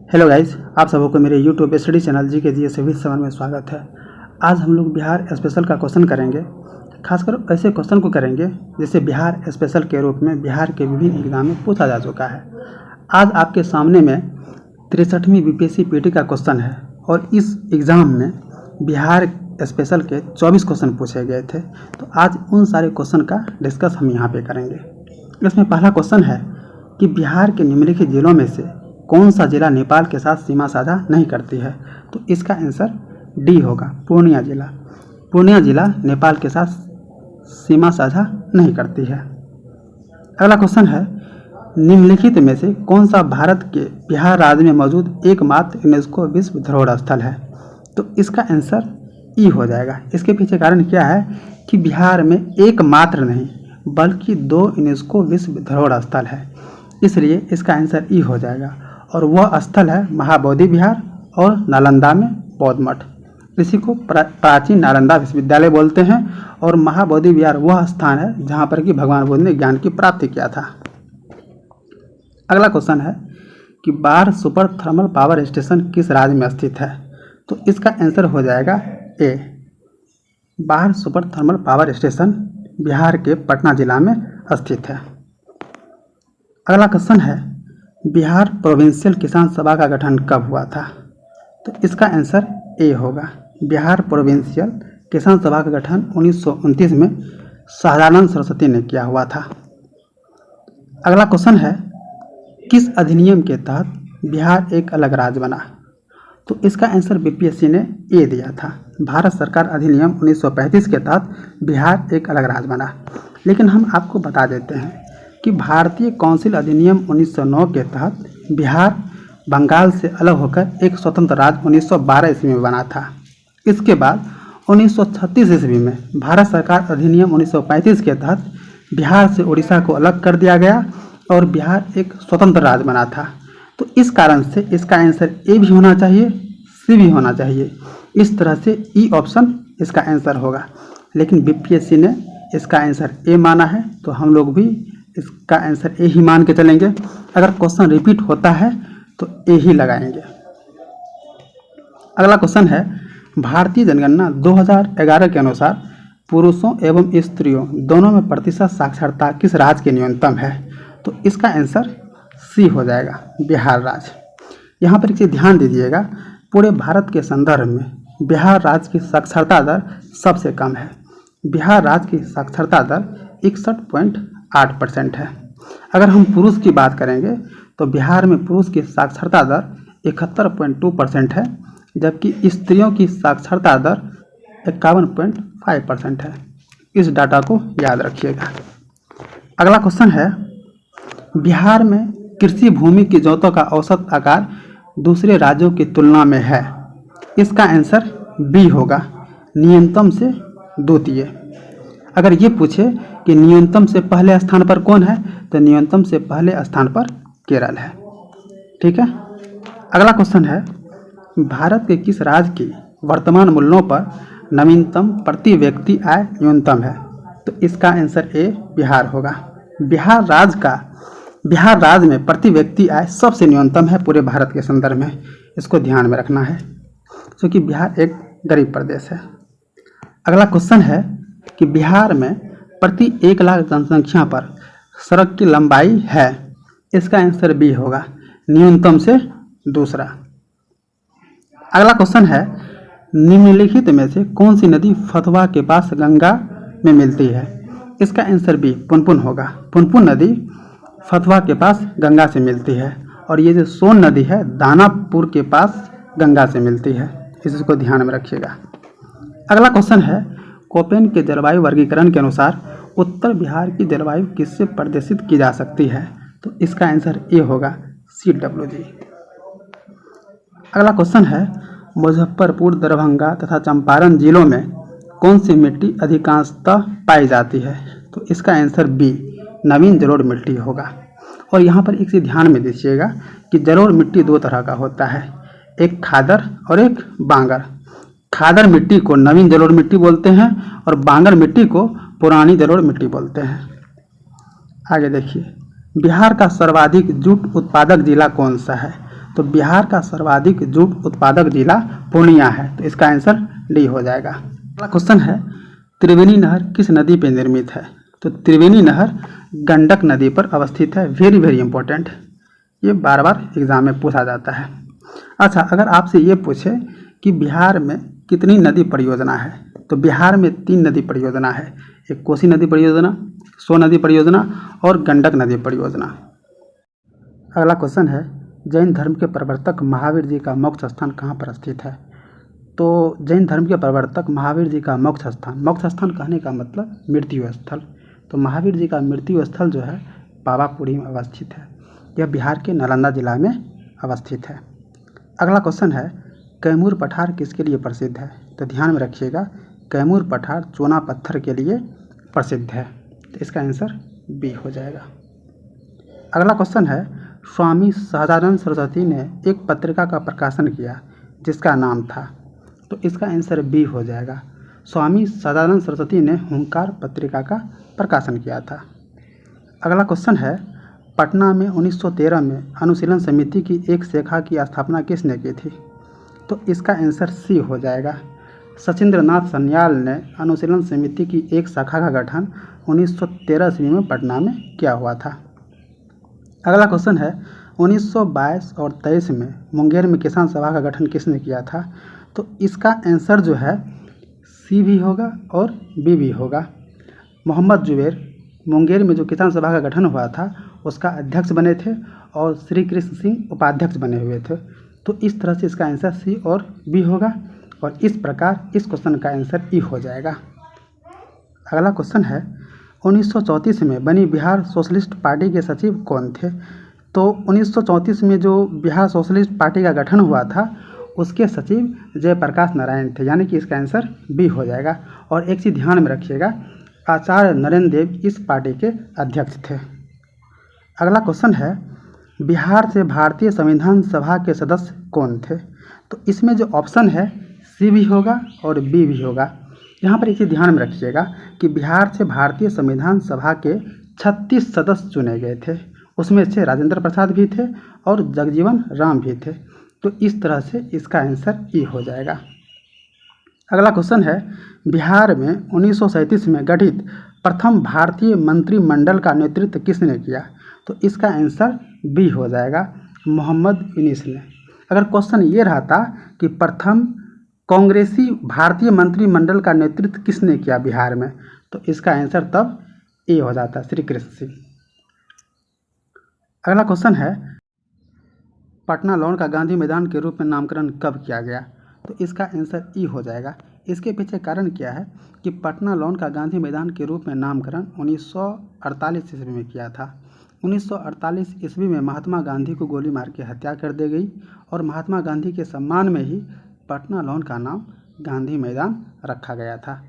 Hello guys, आप सबों को मेरे यूट्यूब स्टडी चैनल जी के जी सभी सवाल में स्वागत है। आज हम लोग बिहार स्पेशल का क्वेश्चन करेंगे। खासकर ऐसे क्वेश्चन को करेंगे जिसे बिहार स्पेशल के रूप में बिहार के विभिन्न एग्जाम में पूछा जा चुका है। आज आपके सामने में 63वीं बीपीएससी पीटी का क्वेश्चन है और इस एग्ज़ाम में बिहार स्पेशल के 24 क्वेश्चन पूछे गए थे। तो आज उन सारे क्वेश्चन का डिस्कस हम यहाँ पे करेंगे। इसमें पहला क्वेश्चन है कि बिहार के निम्नलिखित जिलों में से कौन सा जिला नेपाल के साथ सीमा साझा नहीं करती है। तो इसका आंसर डी होगा, पूर्णिया जिला। पूर्णिया जिला नेपाल के साथ सीमा साझा नहीं करती है। अगला क्वेश्चन है, निम्नलिखित में से कौन सा भारत के बिहार राज्य में मौजूद एकमात्र यूनेस्को विश्व धरोहर स्थल है। तो इसका आंसर ई हो जाएगा। इसके पीछे कारण क्या है कि बिहार में एकमात्र नहीं बल्कि 2 यूनेस्को विश्व धरोहर स्थल है, इसलिए इसका आंसर ई हो जाएगा। और वह स्थल है महाबोधि विहार और नालंदा में बौद्ध मठ। इसी को प्राचीन नालंदा विश्वविद्यालय बोलते हैं और महाबोधि विहार वह स्थान है जहाँ पर कि भगवान बुद्ध ने ज्ञान की प्राप्ति किया था। अगला क्वेश्चन है कि बाढ़ सुपर थर्मल पावर स्टेशन किस राज्य में स्थित है। तो इसका आंसर हो जाएगा ए, बाढ़ super thermal power station Bihar के पटना जिला में स्थित है। अगला क्वेश्चन है, बिहार प्रोविंशियल किसान सभा का गठन कब हुआ था। तो इसका आंसर ए होगा। बिहार प्रोविंशियल किसान सभा का गठन 1929 में सहाजानंद सरस्वती ने किया हुआ था। अगला क्वेश्चन है, किस अधिनियम के तहत बिहार एक अलग राज्य बना। तो इसका आंसर बीपीएससी ने ए दिया था। भारत सरकार अधिनियम 1935 के तहत बिहार एक अलग राज्य बना। लेकिन हम आपको बता देते हैं कि भारतीय काउंसिल अधिनियम 1909 के तहत बिहार बंगाल से अलग होकर एक स्वतंत्र राज्य 1912 ईस्वी में बना था। इसके बाद 1936 ईस्वी में भारत सरकार अधिनियम 1935 के तहत बिहार से उड़ीसा को अलग कर दिया गया और बिहार एक स्वतंत्र राज्य बना था। तो इस कारण से इसका आंसर ए भी होना चाहिए, सी भी होना चाहिए। इस तरह से ई ऑप्शन इसका आंसर होगा। लेकिन बीपीएससी ने इसका आंसर ए माना है, तो हम लोग भी इसका आंसर ए ही मान के चलेंगे। अगर क्वेश्चन रिपीट होता है तो ए ही लगाएंगे। अगला क्वेश्चन है, भारतीय जनगणना 2011 के अनुसार पुरुषों एवं स्त्रियों दोनों में प्रतिशत साक्षरता किस राज्य की न्यूनतम है। तो इसका आंसर सी हो जाएगा, बिहार राज्य। यहाँ पर इसे ध्यान दीजिएगा, पूरे भारत के संदर्भ में बिहार राज्य की साक्षरता दर सबसे कम है। बिहार राज्य की साक्षरता दर 61.8% है। अगर हम पुरुष की बात करेंगे तो बिहार में पुरुष की साक्षरता दर 71.2% है, जबकि स्त्रियों की साक्षरता दर 51.5% है। इस डाटा को याद रखिएगा। अगला क्वेश्चन है, बिहार में कृषि भूमि की जोतों का औसत आकार दूसरे राज्यों की तुलना में है। इसका आंसर बी होगा, न्यूनतम से द्वितीय। अगर ये पूछे कि न्यूनतम से पहले स्थान पर कौन है, तो न्यूनतम से पहले स्थान पर केरल है। ठीक है। अगला क्वेश्चन है, भारत के किस राज्य की वर्तमान मूल्यों पर नवीनतम प्रति व्यक्ति आय न्यूनतम है। तो इसका आंसर ए, बिहार होगा। बिहार राज्य में प्रति व्यक्ति आय सबसे न्यूनतम है पूरे भारत के संदर्भ में। इसको ध्यान में रखना है क्योंकि बिहार एक गरीब प्रदेश है। अगला क्वेश्चन है कि बिहार में प्रति 1 लाख जनसंख्या पर सड़क की लंबाई है। इसका आंसर बी होगा, न्यूनतम से दूसरा। अगला क्वेश्चन है, निम्नलिखित में से कौन सी नदी फतवा के पास गंगा में मिलती है। इसका आंसर बी, पुनपुन होगा। पुनपुन नदी फतवा के पास गंगा से मिलती है और ये जो सोन नदी है दानापुर के पास गंगा से मिलती है। इसको ध्यान में रखिएगा। अगला क्वेश्चन है, कोपेन के जलवायु वर्गीकरण के अनुसार उत्तर बिहार की जलवायु किससे प्रदर्शित की जा सकती है। तो इसका आंसर ए होगा, CWG। अगला क्वेश्चन है, मुजफ्फरपुर, दरभंगा तथा चंपारण जिलों में कौन सी मिट्टी अधिकांशतः पाई जाती है। तो इसका आंसर बी, नवीन जलोढ़ मिट्टी होगा। और यहाँ पर एक चीज़ ध्यान में दीजिएगा कि जलोढ़ मिट्टी 2 तरह का होता है, एक खादर और एक बांगर। खादर मिट्टी को नवीन जलोढ़ मिट्टी बोलते हैं और बांगर मिट्टी को पुरानी जलोढ़ मिट्टी बोलते हैं। आगे देखिए, बिहार का सर्वाधिक जूट उत्पादक जिला कौन सा है। तो बिहार का सर्वाधिक जूट उत्पादक जिला पूर्णिया है, तो इसका आंसर डी हो जाएगा। अगला क्वेश्चन है, त्रिवेणी नहर किस नदी पर निर्मित है? तो त्रिवेणी नहर गंडक नदी पर अवस्थित है। वेरी वेरी इंपॉर्टेंट, ये बार बार एग्जाम में पूछा जाता है। अच्छा, अगर आपसे ये पूछे कि बिहार में कितनी नदी परियोजना है, तो बिहार में 3 नदी परियोजना है। एक कोसी नदी परियोजना, सो नदी परियोजना और गंडक नदी परियोजना। अगला क्वेश्चन है, जैन धर्म के प्रवर्तक महावीर जी का मोक्ष स्थान कहाँ पर स्थित है? तो जैन धर्म के प्रवर्तक महावीर जी का मोक्ष स्थान कहने का मतलब मृत्यु स्थल। तो महावीर जी का मृत्यु स्थल जो है पावापुरी में अवस्थित है। यह बिहार के नालंदा जिला में अवस्थित है। अगला क्वेश्चन है, कैमूर पठार किसके लिए प्रसिद्ध है? तो ध्यान में रखिएगा, कैमूर पठार चूना पत्थर के लिए प्रसिद्ध है, तो इसका आंसर बी हो जाएगा। अगला क्वेश्चन है, स्वामी सहजानंद सरस्वती ने एक पत्रिका का प्रकाशन किया जिसका नाम था, तो इसका आंसर बी हो जाएगा। स्वामी सहजानंद सरस्वती ने हुंकार पत्रिका का प्रकाशन किया था। अगला क्वेश्चन है, पटना में 1913 में अनुशीलन समिति की एक शाखा की स्थापना किसने की थी? तो इसका आंसर सी हो जाएगा। सचिंद्रनाथ सन्याल ने अनुशीलन समिति की एक शाखा का गठन 1913 ईस्वी में पटना में किया हुआ था। अगला क्वेश्चन है, 1922 और 23 में मुंगेर में किसान सभा का गठन किसने किया था? तो इसका आंसर जो है सी भी होगा और बी भी होगा। मोहम्मद जुबैर मुंगेर में जो किसान सभा का गठन हुआ था उसका अध्यक्ष बने थे और श्री कृष्ण सिंह उपाध्यक्ष बने हुए थे। तो इस तरह से इसका आंसर सी और बी होगा और इस प्रकार इस क्वेश्चन का आंसर ई हो जाएगा। अगला क्वेश्चन है, 1934 में बनी बिहार सोशलिस्ट पार्टी के सचिव कौन थे? तो 1934 में जो बिहार सोशलिस्ट पार्टी का गठन हुआ था उसके सचिव जयप्रकाश नारायण थे, यानी कि इसका आंसर बी हो जाएगा। और एक चीज़ ध्यान में रखिएगा, आचार्य नरेंद्र देव इस पार्टी के अध्यक्ष थे। अगला क्वेश्चन है, बिहार से भारतीय संविधान सभा के सदस्य कौन थे? तो इसमें जो ऑप्शन है सी भी होगा और बी भी होगा। यहाँ पर एक चीज़ ध्यान में रखिएगा कि बिहार से भारतीय संविधान सभा के 36 सदस्य चुने गए थे, उसमें से राजेंद्र प्रसाद भी थे और जगजीवन राम भी थे। तो इस तरह से इसका आंसर ई हो जाएगा। अगला क्वेश्चन है, बिहार में 1937 में गठित प्रथम भारतीय मंत्रिमंडल का नेतृत्व किसने किया? तो इसका आंसर बी हो जाएगा, मोहम्मद यूनिस ने। अगर क्वेश्चन ये रहता कि प्रथम कांग्रेसी भारतीय मंत्रिमंडल का नेतृत्व किसने किया बिहार में, तो इसका आंसर तब ए हो जाता, श्री कृष्ण सिंह। अगला क्वेश्चन है, पटना लॉन का गांधी मैदान के रूप में नामकरण कब किया गया? तो इसका आंसर ई हो जाएगा। इसके पीछे कारण क्या है कि पटना लॉन का गांधी मैदान के रूप में नामकरण 1948 ईस्वी में किया था। 1948 ईस्वी में महात्मा गांधी को गोली मार के हत्या कर दी गई और महात्मा गांधी के सम्मान में ही पटना लॉन का नाम गांधी मैदान रखा गया था।